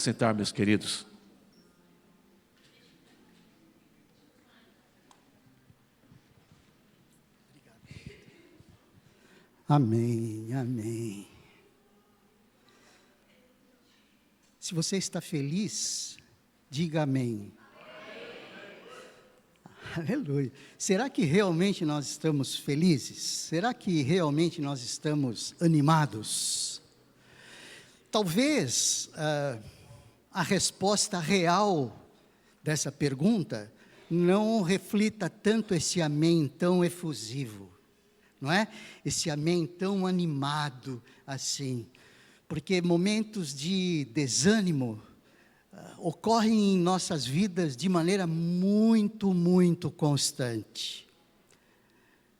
Sentar, meus queridos. Amém, amém. Se você está feliz, diga amém. Aleluia. Será que realmente nós estamos felizes? Será que realmente nós estamos animados? Talvez a resposta real dessa pergunta não reflita tanto esse amém tão efusivo, não é? Esse amém tão animado assim, porque momentos de desânimo ocorrem em nossas vidas de maneira muito, muito constante.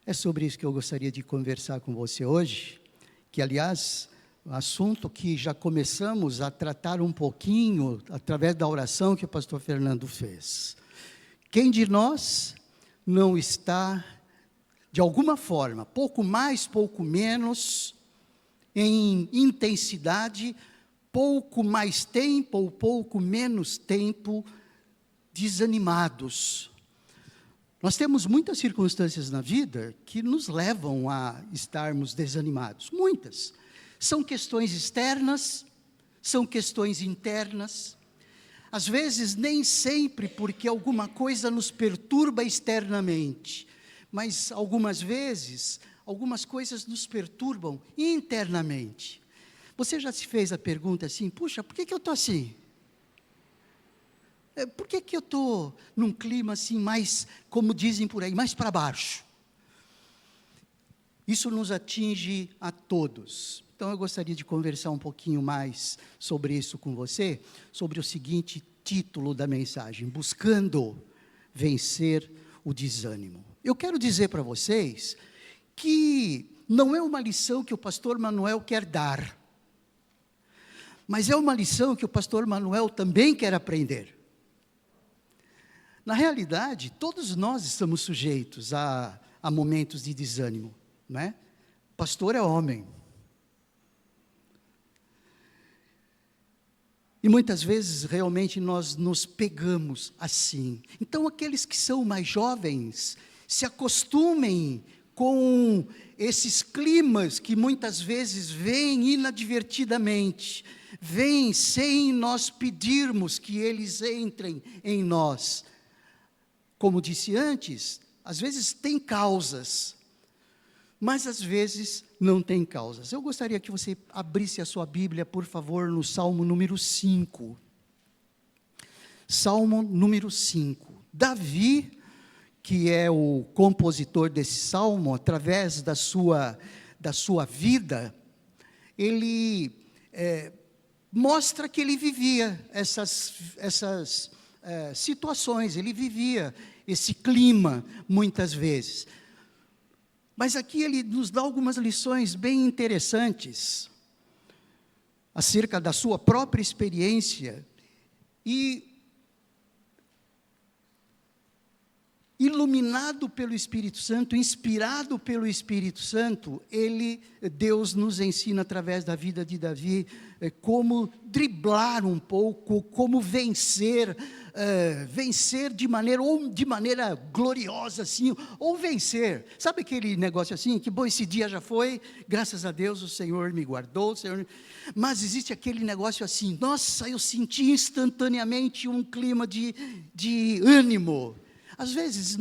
É sobre isso que eu gostaria de conversar com você hoje, que aliás, assunto que já começamos a tratar um pouquinho através da oração que o pastor Fernando fez. Quem de nós não está, de alguma forma, pouco mais, pouco menos, em intensidade, pouco mais tempo ou pouco menos tempo, desanimados? Nós temos muitas circunstâncias na vida que nos levam a estarmos desanimados, muitas. São questões externas, são questões internas. Às vezes, nem sempre porque alguma coisa nos perturba externamente, mas algumas vezes, algumas coisas nos perturbam internamente. Você já se fez a pergunta assim, puxa, por que eu estou assim? Por que eu estou num clima assim mais, como dizem por aí, mais para baixo? Isso nos atinge a todos. Então, eu gostaria de conversar um pouquinho mais sobre isso com você, sobre o seguinte título da mensagem: Buscando vencer o desânimo. Eu quero dizer para vocês que não é uma lição que o pastor Manuel quer dar, mas é uma lição que o pastor Manuel também quer aprender. Na realidade, todos nós estamos sujeitos a momentos de desânimo, não é? O pastor é homem. E muitas vezes, realmente, nós nos pegamos assim. Então, aqueles que são mais jovens, se acostumem com esses climas que muitas vezes vêm inadvertidamente, vêm sem nós pedirmos que eles entrem em nós. Como disse antes, às vezes tem causas, mas às vezes não tem causas. Eu gostaria que você abrisse a sua Bíblia, por favor, no Salmo número 5. Salmo número 5. Davi, que é o compositor desse salmo, através da sua vida, ele mostra que ele vivia essas situações, ele vivia esse clima muitas vezes. Mas aqui ele nos dá algumas lições bem interessantes acerca da sua própria experiência e, iluminado pelo Espírito Santo, inspirado pelo Espírito Santo, Deus nos ensina através da vida de Davi como driblar um pouco, como vencer de maneira gloriosa assim, ou vencer. Sabe aquele negócio assim, que bom, esse dia já foi, graças a Deus o Senhor me guardou, mas existe aquele negócio assim, nossa, eu senti instantaneamente um clima de ânimo. Às vezes,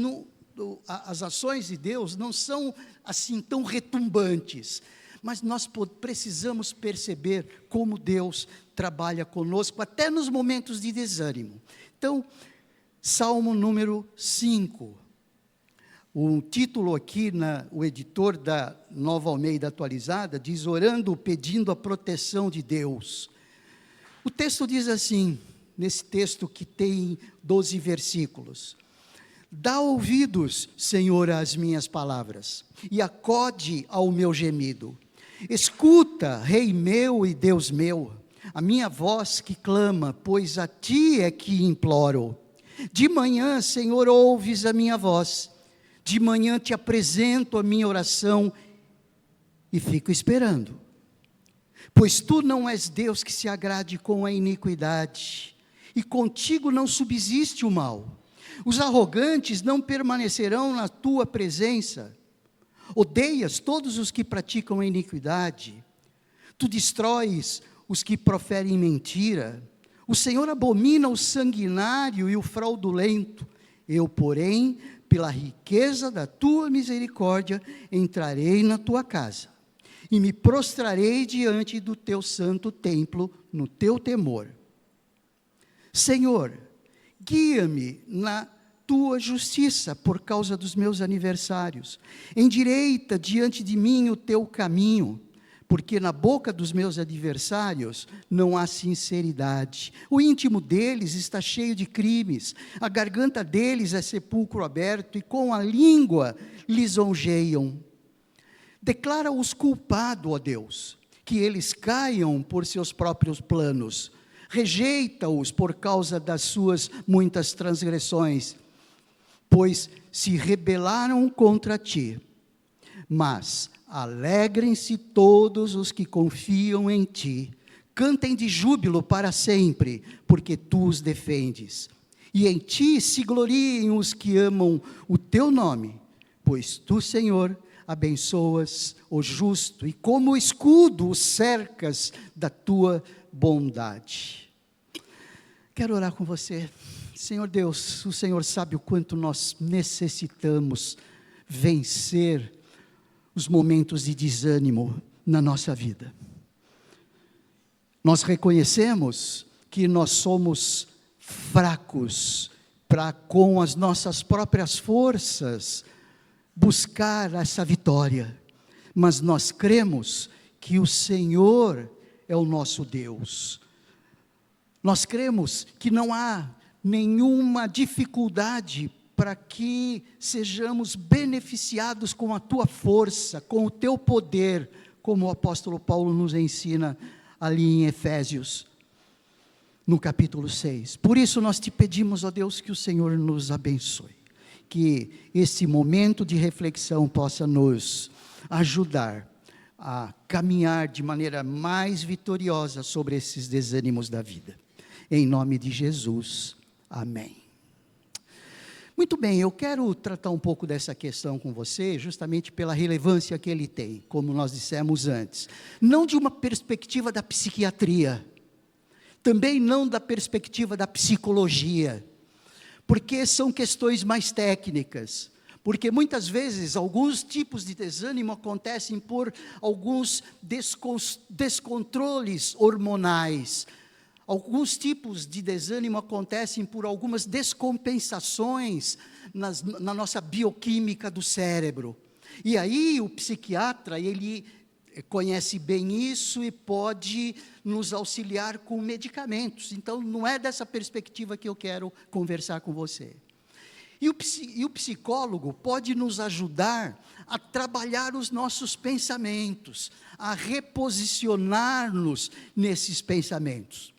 as ações de Deus não são assim tão retumbantes, mas nós precisamos perceber como Deus trabalha conosco, até nos momentos de desânimo. Então, Salmo número 5, o título aqui, o editor da Nova Almeida Atualizada, diz: orando, pedindo a proteção de Deus. O texto diz assim, nesse texto que tem 12 versículos: dá ouvidos, Senhor, às minhas palavras, e acode ao meu gemido. Escuta, Rei meu e Deus meu, a minha voz que clama, pois a ti é que imploro. De manhã, Senhor, ouves a minha voz, de manhã te apresento a minha oração e fico esperando. Pois tu não és Deus que se agrade com a iniquidade, e contigo não subsiste o mal. Os arrogantes não permanecerão na tua presença. Odeias todos os que praticam a iniquidade. Tu destróis os que proferem mentira. O Senhor abomina o sanguinário e o fraudulento. Eu, porém, pela riqueza da tua misericórdia, entrarei na tua casa e me prostrarei diante do teu santo templo no teu temor. Senhor, guia-me na tua justiça por causa dos meus aniversários. Endireita diante de mim o teu caminho, porque na boca dos meus adversários não há sinceridade. O íntimo deles está cheio de crimes, a garganta deles é sepulcro aberto, e com a língua lisonjeiam. Declara-os culpado, ó Deus, que eles caiam por seus próprios planos. Rejeita-os por causa das suas muitas transgressões, pois se rebelaram contra ti. Mas alegrem-se todos os que confiam em ti. Cantem de júbilo para sempre, porque tu os defendes. E em ti se gloriem os que amam o teu nome, pois tu, Senhor, abençoas o justo, e como escudo o cercas da tua bondade. Quero orar com você. Senhor Deus, o Senhor sabe o quanto nós necessitamos vencer os momentos de desânimo na nossa vida. Nós reconhecemos que nós somos fracos para, com as nossas próprias forças, buscar essa vitória, mas nós cremos que o Senhor é o nosso Deus. Nós cremos que não há nenhuma dificuldade para que sejamos beneficiados com a tua força, com o teu poder, como o apóstolo Paulo nos ensina ali em Efésios, no capítulo 6. Por isso nós te pedimos, ó Deus, que o Senhor nos abençoe, que esse momento de reflexão possa nos ajudar a caminhar de maneira mais vitoriosa sobre esses desânimos da vida. Em nome de Jesus, amém. Muito bem, eu quero tratar um pouco dessa questão com você, justamente pela relevância que ele tem, como nós dissemos antes. Não de uma perspectiva da psiquiatria, também não da perspectiva da psicologia, porque são questões mais técnicas, porque muitas vezes alguns tipos de desânimo acontecem por alguns descontroles hormonais, alguns tipos de desânimo acontecem por algumas descompensações na nossa bioquímica do cérebro, e aí o psiquiatra, ele conhece bem isso e pode nos auxiliar com medicamentos. Então, não é dessa perspectiva que eu quero conversar com você. E o psicólogo pode nos ajudar a trabalhar os nossos pensamentos, a reposicionar-nos nesses pensamentos,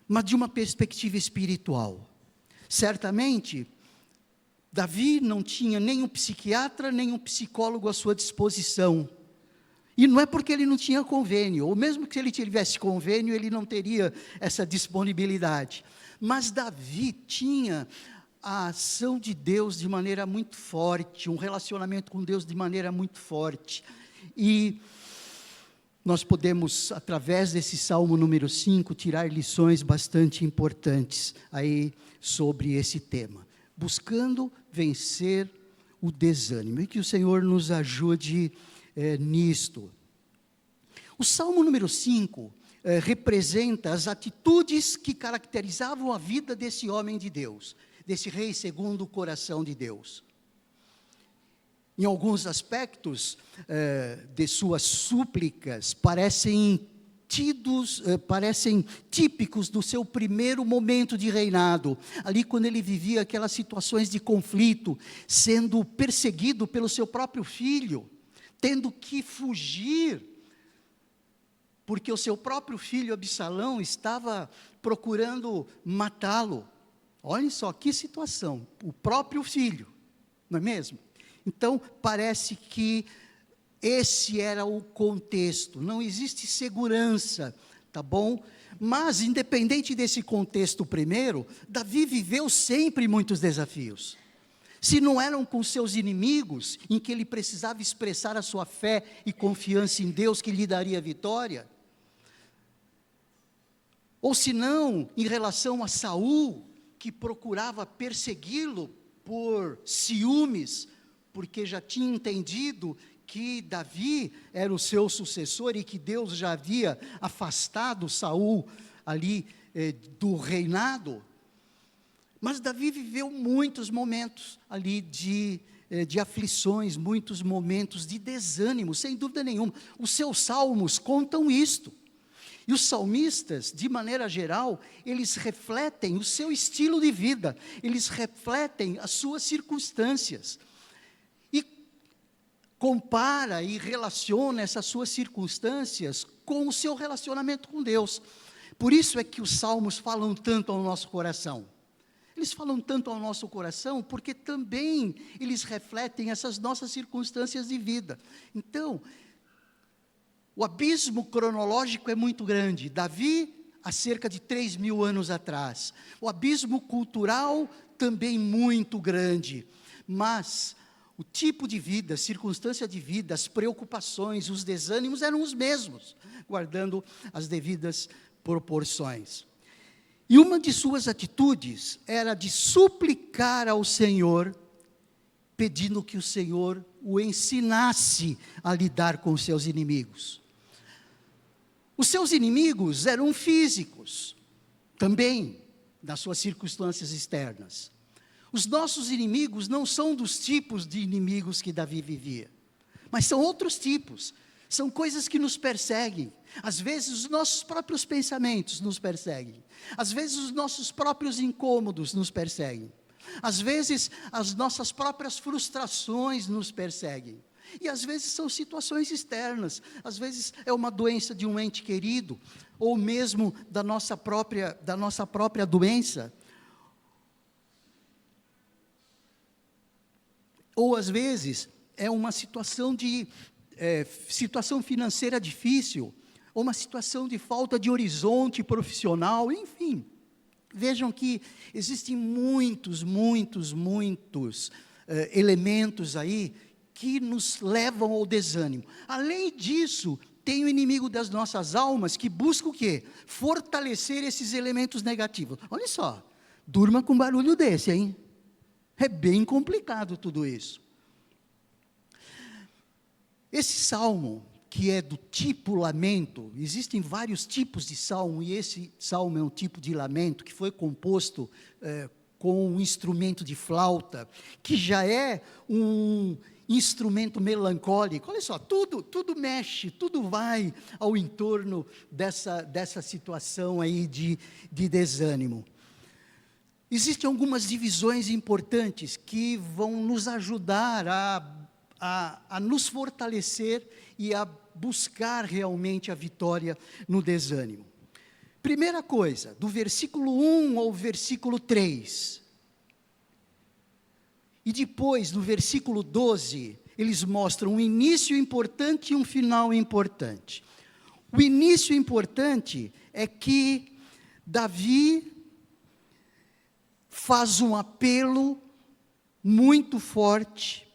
mas de uma perspectiva espiritual. Certamente, Davi não tinha nem um psiquiatra, nem um psicólogo à sua disposição. E não é porque ele não tinha convênio, ou mesmo que ele tivesse convênio, ele não teria essa disponibilidade. Mas Davi tinha a ação de Deus de maneira muito forte, um relacionamento com Deus de maneira muito forte. E nós podemos, através desse Salmo número 5, tirar lições bastante importantes aí sobre esse tema, buscando vencer o desânimo, e que o Senhor nos ajude nisto. O Salmo número 5 representa as atitudes que caracterizavam a vida desse homem de Deus, desse rei segundo o coração de Deus. Em alguns aspectos de suas súplicas, parecem típicos do seu primeiro momento de reinado, ali quando ele vivia aquelas situações de conflito, sendo perseguido pelo seu próprio filho, tendo que fugir, porque o seu próprio filho Absalão estava procurando matá-lo. Olhem só que situação, o próprio filho, não é mesmo? Então, parece que Esse era o contexto, não existe segurança, tá bom? Mas, independente desse contexto primeiro, Davi viveu sempre muitos desafios. Se não eram com seus inimigos, em que ele precisava expressar a sua fé e confiança em Deus que lhe daria vitória, ou se não, em relação a Saul, que procurava persegui-lo por ciúmes, porque já tinha entendido que Davi era o seu sucessor e que Deus já havia afastado Saul ali do reinado. Mas Davi viveu muitos momentos ali de aflições, muitos momentos de desânimo, sem dúvida nenhuma. Os seus salmos contam isto. E os salmistas, de maneira geral, eles refletem o seu estilo de vida, eles refletem as suas circunstâncias. E compara e relaciona essas suas circunstâncias com o seu relacionamento com Deus. Por isso é que os salmos falam tanto ao nosso coração. Eles falam tanto ao nosso coração porque também eles refletem essas nossas circunstâncias de vida. Então, o abismo cronológico é muito grande. Davi, há cerca de 3.000 anos atrás. O abismo cultural também muito grande. Mas o tipo de vida, a circunstância de vida, as preocupações, os desânimos eram os mesmos, guardando as devidas proporções. E uma de suas atitudes era de suplicar ao Senhor, pedindo que o Senhor o ensinasse a lidar com os seus inimigos. Os seus inimigos eram físicos, também, nas suas circunstâncias externas. Os nossos inimigos não são dos tipos de inimigos que Davi vivia, mas são outros tipos, são coisas que nos perseguem. Às vezes os nossos próprios pensamentos nos perseguem, às vezes os nossos próprios incômodos nos perseguem, às vezes as nossas próprias frustrações nos perseguem. E às vezes são situações externas, às vezes é uma doença de um ente querido, ou mesmo da nossa própria doença. Ou às vezes é uma situação situação financeira difícil, ou uma situação de falta de horizonte profissional, enfim. Vejam que existem muitos elementos aí que nos levam ao desânimo. Além disso, tem o inimigo das nossas almas que busca o quê? Fortalecer esses elementos negativos. Olha só, durma com barulho desse, hein? É bem complicado tudo isso. Esse salmo, que é do tipo lamento, existem vários tipos de salmo, e esse salmo é um tipo de lamento que foi composto com um instrumento de flauta, que já é um instrumento melancólico. Olha só, tudo mexe, tudo vai ao entorno dessa situação aí de desânimo. Existem algumas divisões importantes que vão nos ajudar a nos fortalecer e a buscar realmente a vitória no desânimo. Primeira coisa, do versículo 1 ao versículo 3. E depois, no versículo 12, eles mostram um início importante e um final importante. O início importante é que Davi faz um apelo muito forte,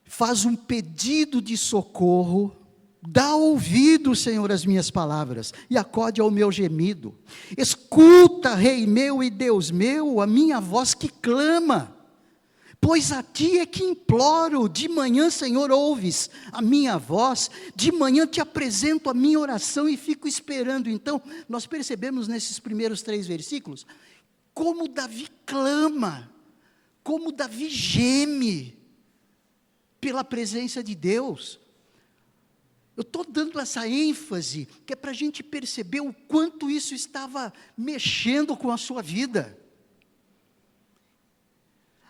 faz um pedido de socorro, dá ouvido, Senhor, às minhas palavras, e acode ao meu gemido. Escuta, Rei meu e Deus meu, a minha voz que clama, pois a ti é que imploro. De manhã, Senhor, ouves a minha voz, de manhã te apresento a minha oração e fico esperando. Então, nós percebemos nesses primeiros 3 versículos, como Davi clama, como Davi geme pela presença de Deus. Eu estou dando essa ênfase, que é para a gente perceber o quanto isso estava mexendo com a sua vida.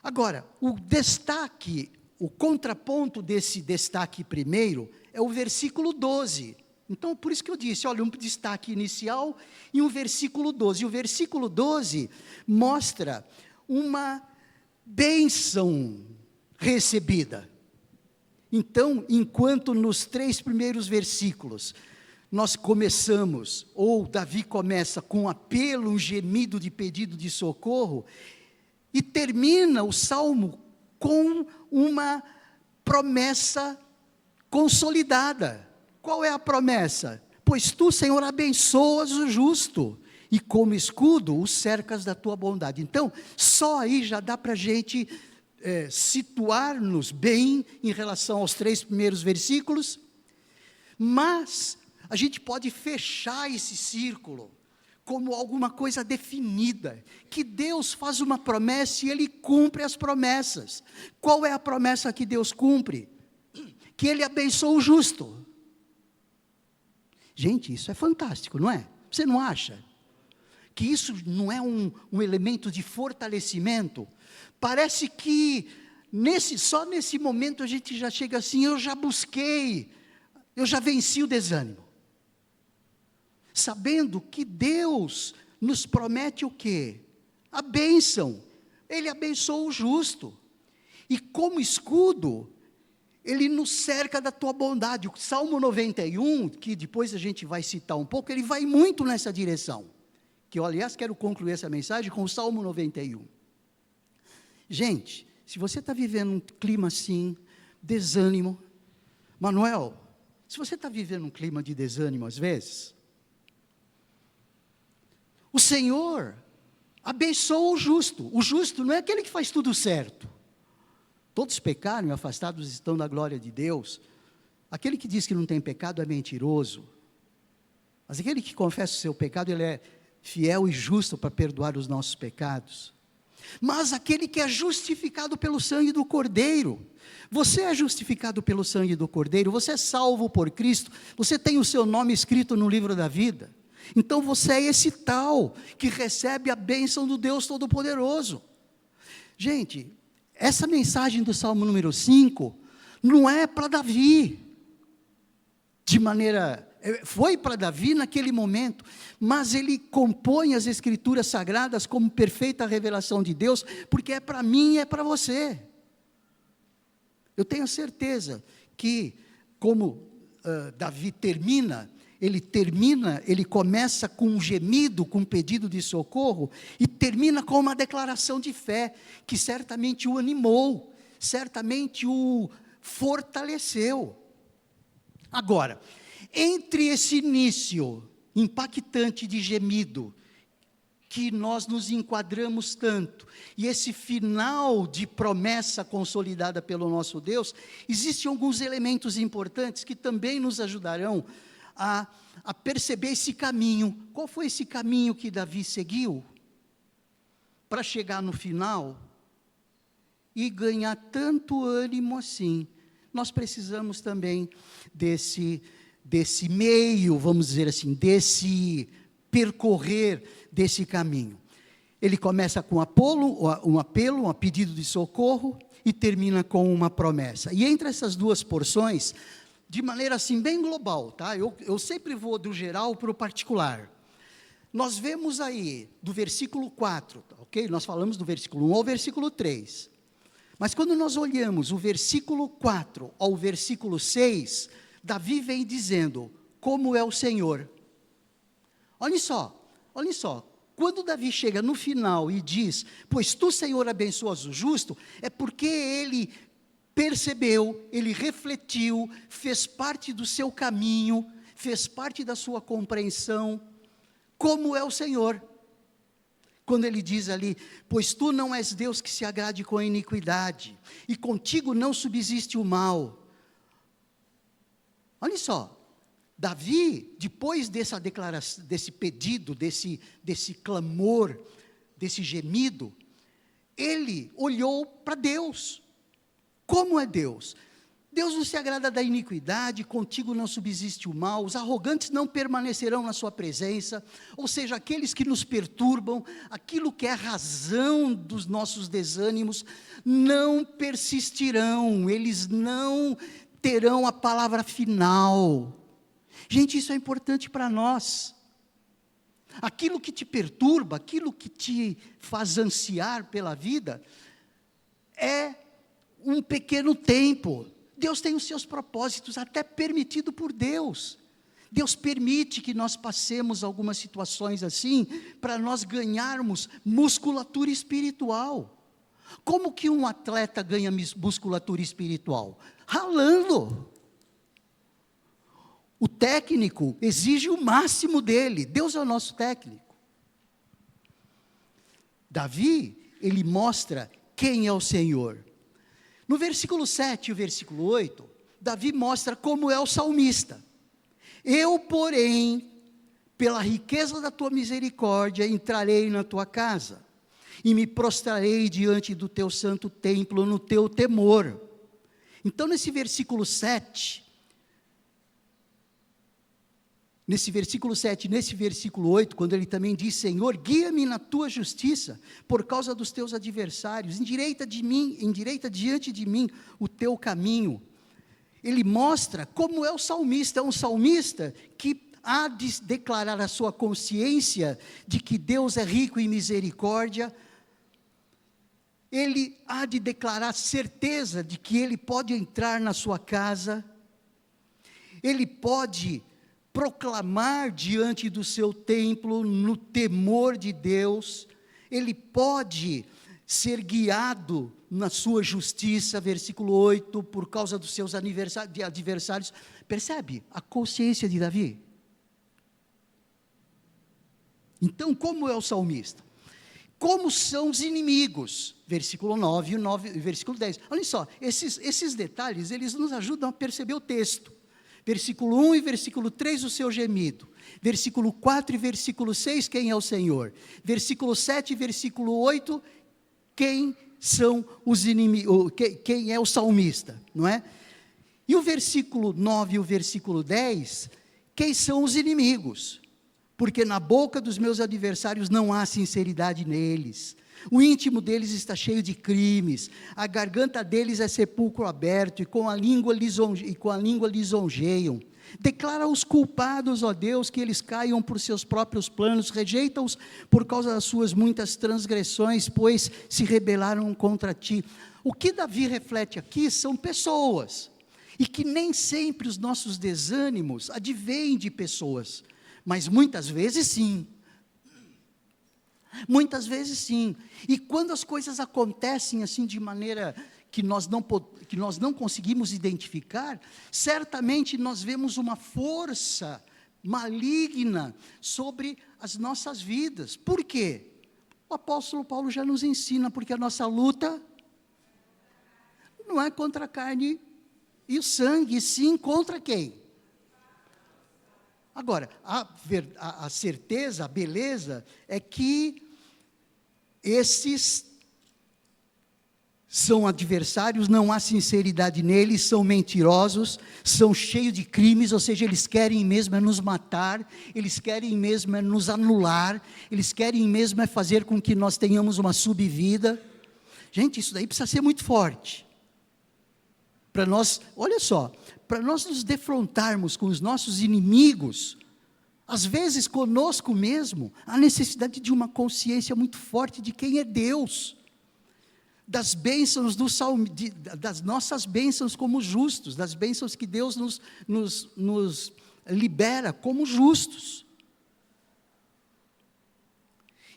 Agora, o destaque, o contraponto desse destaque primeiro, é o versículo 12. Então, por isso que eu disse, olha, um destaque inicial e um versículo 12. E o versículo 12 mostra uma bênção recebida. Então, enquanto nos 3 primeiros versículos, nós começamos, ou Davi começa com um apelo, um gemido de pedido de socorro, e termina o Salmo com uma promessa consolidada. Qual é a promessa? Pois tu, Senhor, abençoas o justo, e como escudo os cercas da tua bondade. Então, só aí já dá para a gente situar-nos bem em relação aos 3 primeiros versículos, mas a gente pode fechar esse círculo como alguma coisa definida, que Deus faz uma promessa e Ele cumpre as promessas. Qual é a promessa que Deus cumpre? Que Ele abençoa o justo. Gente, isso é fantástico, não é? Você não acha? Que isso não é um elemento de fortalecimento? Parece que só nesse momento a gente já chega assim, eu já busquei, eu já venci o desânimo. Sabendo que Deus nos promete o quê? A bênção. Ele abençoa o justo. E como escudo, Ele nos cerca da tua bondade. O Salmo 91, que depois a gente vai citar um pouco, ele vai muito nessa direção. Que eu, aliás, quero concluir essa mensagem com o Salmo 91. Gente, se você está vivendo um clima assim, desânimo, Manuel, se você está vivendo um clima de desânimo às vezes, o Senhor abençoa o justo. O justo não é aquele que faz tudo certo. Todos pecaram e afastados estão da glória de Deus. Aquele que diz que não tem pecado é mentiroso. Mas aquele que confessa o seu pecado, ele é fiel e justo para perdoar os nossos pecados. Mas aquele que é justificado pelo sangue do Cordeiro, você é justificado pelo sangue do Cordeiro, você é salvo por Cristo, você tem o seu nome escrito no livro da vida. Então você é esse tal, que recebe a bênção do Deus Todo-Poderoso. Gente, essa mensagem do Salmo número 5, não é para Davi, foi para Davi naquele momento, mas ele compõe as Escrituras Sagradas como perfeita revelação de Deus, porque é para mim e é para você. Eu tenho certeza que, como Davi termina, ele começa com um gemido, com um pedido de socorro, e termina com uma declaração de fé, que certamente o animou, certamente o fortaleceu. Agora, entre esse início impactante de gemido, que nós nos enquadramos tanto, e esse final de promessa consolidada pelo nosso Deus, existem alguns elementos importantes que também nos ajudarão a perceber esse caminho. Qual foi esse caminho que Davi seguiu para chegar no final e ganhar tanto ânimo assim? Nós precisamos também desse meio, vamos dizer assim, desse percorrer desse caminho. Ele começa com um apelo, um pedido de socorro, e termina com uma promessa. E entre essas duas porções, de maneira assim bem global, tá? Eu sempre vou do geral para o particular. Nós vemos aí, do versículo 4, ok? Nós falamos do versículo 1 ao versículo 3. Mas quando nós olhamos o versículo 4 ao versículo 6, Davi vem dizendo, como é o Senhor. Olha só, quando Davi chega no final e diz, pois tu, Senhor, abençoas o justo, é porque ele percebeu, ele refletiu, fez parte do seu caminho, fez parte da sua compreensão, como é o Senhor. Quando ele diz ali, pois tu não és Deus que se agrade com a iniquidade, e contigo não subsiste o mal. Olha só, Davi, depois dessa declaração, desse pedido, desse clamor, desse gemido, ele olhou para Deus. Como é Deus? Deus não se agrada da iniquidade, contigo não subsiste o mal, os arrogantes não permanecerão na sua presença, ou seja, aqueles que nos perturbam, aquilo que é a razão dos nossos desânimos, não persistirão, eles não terão a palavra final. Gente, isso é importante para nós. Aquilo que te perturba, aquilo que te faz ansiar pela vida, é um pequeno tempo, Deus tem os seus propósitos, até permitido por Deus. Deus permite que nós passemos algumas situações assim, para nós ganharmos musculatura espiritual. Como que um atleta ganha musculatura espiritual? Ralando. O técnico exige o máximo dele, Deus é o nosso técnico. Davi, ele mostra quem é o Senhor. No versículo 7 e o versículo 8, Davi mostra como é o salmista. Eu, porém, pela riqueza da tua misericórdia, entrarei na tua casa, e me prostrarei diante do teu santo templo, no teu temor. Então, nesse versículo 7, nesse versículo 8, quando ele também diz, Senhor, guia-me na tua justiça, por causa dos teus adversários, endireita diante de mim o teu caminho. Ele mostra como é o salmista, é um salmista que há de declarar a sua consciência de que Deus é rico em misericórdia, ele há de declarar certeza de que ele pode entrar na sua casa, ele pode proclamar diante do seu templo, no temor de Deus, ele pode ser guiado na sua justiça, versículo 8, por causa dos seus adversários. Percebe a consciência de Davi? Então, como é o salmista? Como são os inimigos? Versículo 9 e versículo 10. Olha só, esses detalhes, eles nos ajudam a perceber o texto. Versículo 1 e versículo 3, o seu gemido. Versículo 4 e versículo 6, quem é o Senhor? Versículo 7 e versículo 8, quem são os inimigos, quem é o salmista, não é? E o versículo 9 e o versículo 10, quem são os inimigos? Porque na boca dos meus adversários não há sinceridade neles, o íntimo deles está cheio de crimes, a garganta deles é sepulcro aberto, e com a língua lisonjeiam. Declara os culpados, ó Deus, que eles caiam por seus próprios planos, rejeita-os por causa das suas muitas transgressões, pois se rebelaram contra ti. O que Davi reflete aqui são pessoas, e que nem sempre os nossos desânimos advêm de pessoas, mas muitas vezes sim. Muitas vezes sim. E quando as coisas acontecem assim de maneira que nós não conseguimos identificar, certamente nós vemos uma força maligna sobre as nossas vidas. Por quê? O apóstolo Paulo já nos ensina, porque a nossa luta não é contra a carne e o sangue, sim contra quem? Agora, a certeza, a beleza, é que esses são adversários, não há sinceridade neles, são mentirosos, são cheios de crimes, ou seja, eles querem mesmo é nos matar, eles querem mesmo é nos anular, eles querem mesmo é fazer com que nós tenhamos uma subvida. Gente, isso daí precisa ser muito forte. Para nós, olha só, para nós nos defrontarmos com os nossos inimigos, às vezes conosco mesmo, há necessidade de uma consciência muito forte de quem é Deus, das bênçãos das nossas bênçãos como justos, das bênçãos que Deus nos libera como justos.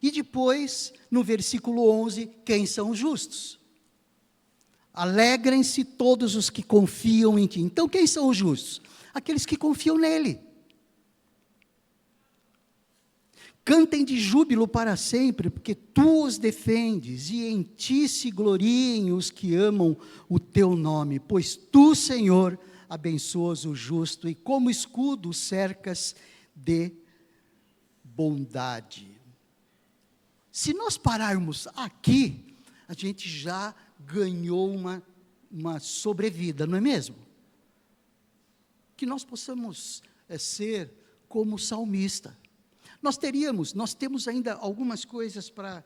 E depois, no versículo 11, quem são os justos? Alegrem-se todos os que confiam em ti. Então, quem são os justos? Aqueles que confiam nele. Cantem de júbilo para sempre, porque tu os defendes, e em ti se gloriem os que amam o teu nome, pois tu, Senhor, abençoas o justo, e como escudo cercas de bondade. Se nós pararmos aqui, a gente já ganhou uma sobrevida, não é mesmo? Que nós possamos ser como o salmista. Nós temos ainda algumas coisas para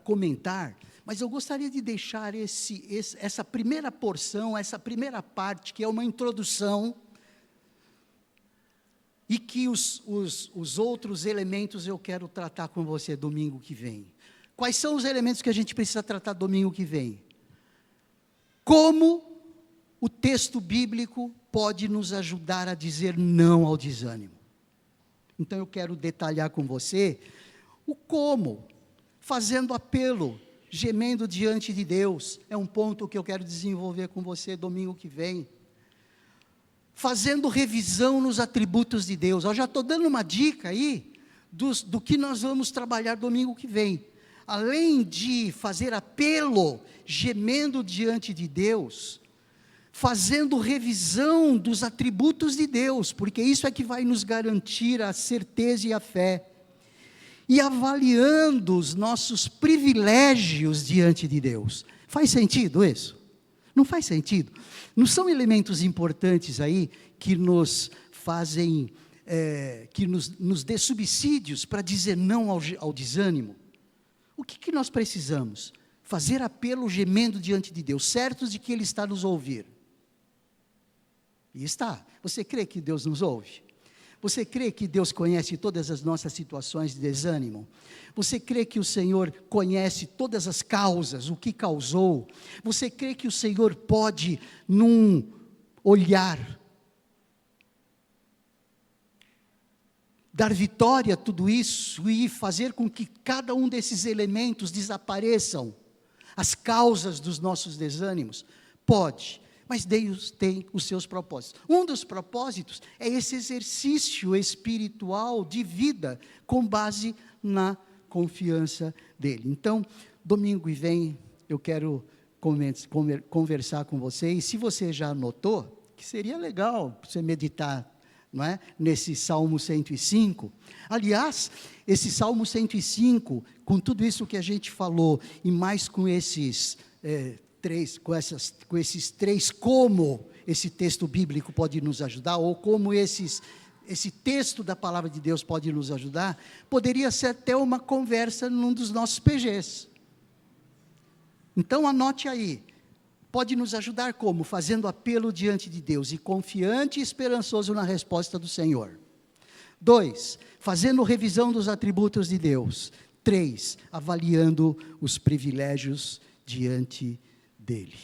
comentar, mas eu gostaria de deixar essa primeira porção, essa primeira parte, que é uma introdução, e que os outros elementos eu quero tratar com você domingo que vem. Quais são os elementos que a gente precisa tratar domingo que vem? Como o texto bíblico pode nos ajudar a dizer não ao desânimo. Então eu quero detalhar com você o como, fazendo apelo, gemendo diante de Deus. É um ponto que eu quero desenvolver com você domingo que vem. Fazendo revisão nos atributos de Deus. Eu já estou dando uma dica aí do que nós vamos trabalhar domingo que vem. Além de fazer apelo, gemendo diante de Deus, fazendo revisão dos atributos de Deus, porque isso é que vai nos garantir a certeza e a fé, e avaliando os nossos privilégios diante de Deus. Faz sentido isso? Não faz sentido? Não são elementos importantes aí que nos fazem, que nos dê subsídios para dizer não ao desânimo? O que nós precisamos? Fazer apelo gemendo diante de Deus, certos de que Ele está nos ouvindo. E está. Você crê que Deus nos ouve? Você crê que Deus conhece todas as nossas situações de desânimo? Você crê que o Senhor conhece todas as causas, o que causou? Você crê que o Senhor pode, num olhar, dar vitória a tudo isso e fazer com que cada um desses elementos desapareçam, as causas dos nossos desânimos? Pode. Mas Deus tem os seus propósitos. Um dos propósitos é esse exercício espiritual de vida com base na confiança dEle. Então, domingo que vem, eu quero conversar com você, e se você já anotou, que seria legal você meditar, não é? Nesse Salmo 105. Aliás, esse Salmo 105, com tudo isso que a gente falou, e mais com esses com esses três, como esse texto bíblico pode nos ajudar, ou como esse texto da palavra de Deus pode nos ajudar, poderia ser até uma conversa num dos nossos PGs. Então anote aí, pode nos ajudar como? Fazendo apelo diante de Deus, e confiante e esperançoso na resposta do Senhor. 2, fazendo revisão dos atributos de Deus. 3, avaliando os privilégios diante dEle.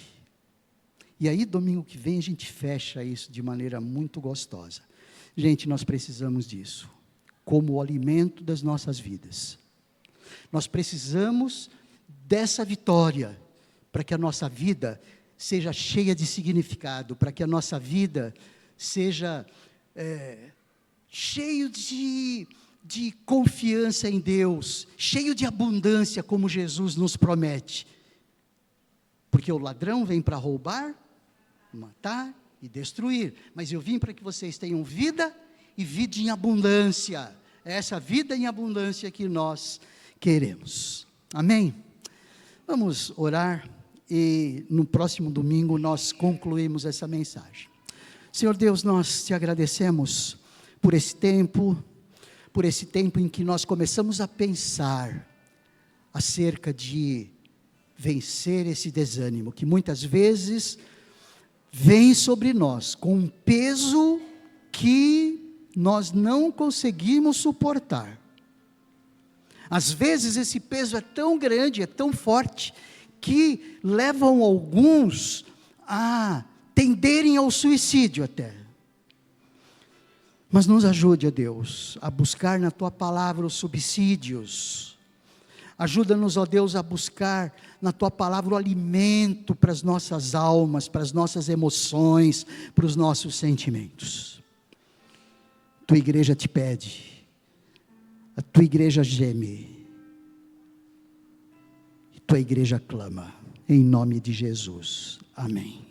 E aí, domingo que vem, a gente fecha isso de maneira muito gostosa. Gente, nós precisamos disso, como o alimento das nossas vidas. Nós precisamos dessa vitória, para que a nossa vida seja cheia de significado, para que a nossa vida seja cheio de confiança em Deus, cheio de abundância, como Jesus nos promete. Porque o ladrão vem para roubar, matar e destruir, mas eu vim para que vocês tenham vida e vida em abundância. É essa vida em abundância que nós queremos. Amém? Vamos orar e no próximo domingo nós concluímos essa mensagem. Senhor Deus, nós te agradecemos por esse tempo em que nós começamos a pensar acerca de vencer esse desânimo, que muitas vezes vem sobre nós com um peso que nós não conseguimos suportar. Às vezes esse peso é tão grande, é tão forte, que levam alguns a tenderem ao suicídio até. Mas nos ajude, ó Deus, a buscar na Tua palavra os subsídios. Ajuda-nos, ó Deus, a buscar na Tua palavra o alimento para as nossas almas, para as nossas emoções, para os nossos sentimentos. Tua igreja te pede, a Tua igreja geme, e Tua igreja clama, em nome de Jesus. Amém.